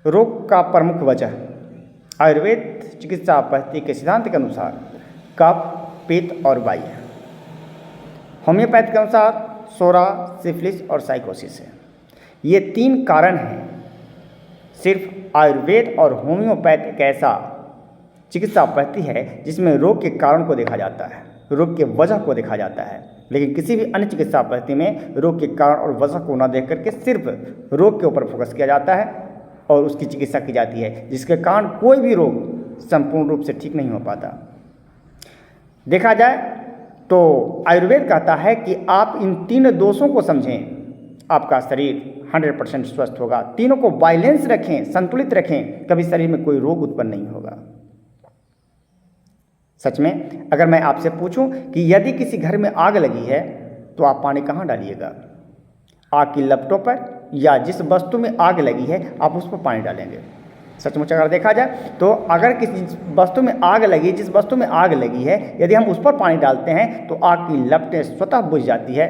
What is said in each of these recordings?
रोग का प्रमुख वजह आयुर्वेद चिकित्सा पद्धति के सिद्धांत के अनुसार कफ, पित्त और वायु। होम्योपैथ के अनुसार सोरा, सिफिलिस और साइकोसिस है। ये 3 कारण हैं। सिर्फ आयुर्वेद और होम्योपैथ एक ऐसा चिकित्सा पद्धति है जिसमें रोग के कारण को देखा जाता है, रोग के वजह को देखा जाता है। लेकिन किसी भी अन्य चिकित्सा पद्धति में रोग के कारण और वजह को न देख करके सिर्फ रोग के ऊपर फोकस किया जाता है और उसकी चिकित्सा की जाती है, जिसके कारण कोई भी रोग संपूर्ण रूप से ठीक नहीं हो पाता। देखा जाए तो आयुर्वेद कहता है कि आप इन 3 दोषों को समझें, आपका शरीर 100% स्वस्थ होगा। तीनों को बैलेंस रखें, संतुलित रखें, कभी शरीर में कोई रोग उत्पन्न नहीं होगा। सच में अगर मैं आपसे पूछूं कि यदि किसी घर में आग लगी है तो आप पानी कहाँ डालिएगा? आग की लपटों पर या जिस वस्तु में आग लगी है आप उस पर पानी डालेंगे? सचमुच अगर देखा जाए तो अगर किसी वस्तु में आग लगी, जिस वस्तु में आग लगी है, यदि हम उस पर पानी डालते हैं तो आग की लपटें स्वतः बुझ जाती है,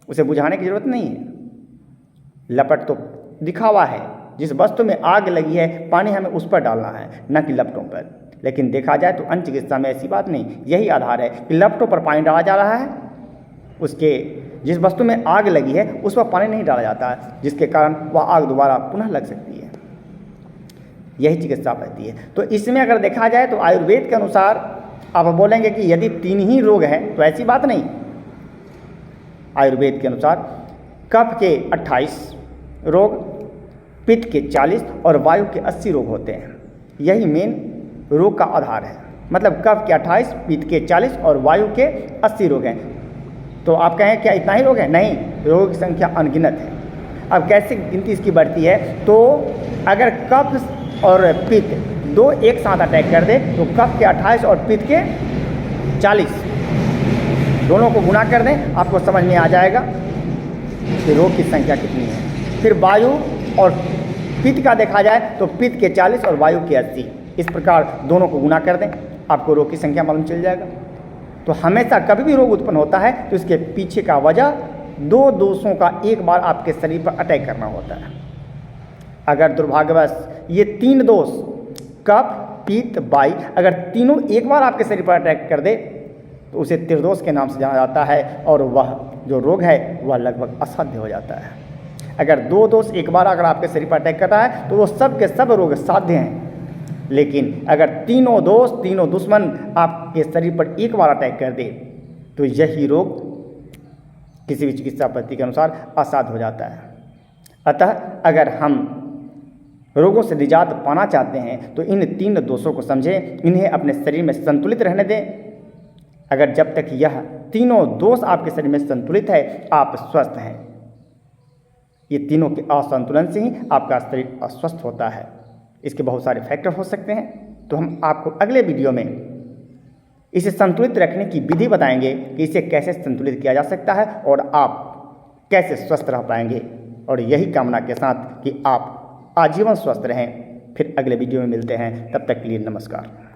उसे बुझाने की जरूरत नहीं है। लपट तो दिखावा है, जिस वस्तु में आग लगी है पानी हमें उस पर डालना है, न कि लपटों पर। लेकिन देखा जाए तो अन्य चिकित्सा में ऐसी बात नहीं, यही आधार है कि लपटों पर पानी डाला जा रहा है, उसके जिस वस्तु में आग लगी है उस पर पानी नहीं डाला जाता है, जिसके कारण वह आग दोबारा पुनः लग सकती है। यही चिकित्सा पद्धति है। तो इसमें अगर देखा जाए तो आयुर्वेद के अनुसार आप बोलेंगे कि यदि 3 ही रोग हैं, तो ऐसी बात नहीं। आयुर्वेद के अनुसार कफ के 28 रोग, पित्त के 40 और वायु के 80 रोग होते हैं। यही मेन रोग का आधार है। मतलब कफ के 28, पित्त के 40 और वायु के 80 रोग हैं। तो आप कहें क्या इतना ही रोग है? नहीं, रोगों की संख्या अनगिनत है। अब कैसे गिनती इसकी बढ़ती है? तो अगर कफ और पित्त दो एक साथ अटैक कर दे तो कफ के 28 और पित्त के 40 दोनों को गुणा कर दें, आपको समझ में आ जाएगा कि रोग की संख्या कितनी है। फिर वायु और पित्त का देखा जाए तो पित्त के 40 और वायु के 80, इस प्रकार दोनों को गुणा कर दें, आपको रोग की संख्या मालूम चल जाएगा। तो हमेशा कभी भी रोग उत्पन्न होता है तो इसके पीछे का वजह 2 दोषों का एक बार आपके शरीर पर अटैक करना होता है। अगर दुर्भाग्यवश ये 3 दोष कफ, पित्त, वायु अगर तीनों एक बार आपके शरीर पर अटैक कर दे तो उसे त्रिदोष के नाम से जाना जाता है और वह जो रोग है वह लगभग असाध्य हो जाता है। अगर 2 दोष एक बार अगर आपके शरीर पर अटैक करता है तो वो सब के सब रोग साध्य हैं। लेकिन अगर तीनों दोष, तीनों दुश्मन आपके शरीर पर एक बार अटैक कर दे तो यही रोग किसी भी चिकित्सा पद्धति के अनुसार असाध्य हो जाता है। अतः अगर हम रोगों से निजात पाना चाहते हैं तो इन 3 दोषों को समझें, इन्हें अपने शरीर में संतुलित रहने दें। अगर जब तक यह तीनों दोष आपके शरीर में संतुलित है, आप स्वस्थ हैं। ये तीनों के असंतुलन से ही आपका शरीर अस्वस्थ होता है। इसके बहुत सारे फैक्टर हो सकते हैं, तो हम आपको अगले वीडियो में इसे संतुलित रखने की विधि बताएंगे कि इसे कैसे संतुलित किया जा सकता है और आप कैसे स्वस्थ रह पाएंगे। और यही कामना के साथ कि आप आजीवन स्वस्थ रहें। फिर अगले वीडियो में मिलते हैं, तब तक के लिए नमस्कार।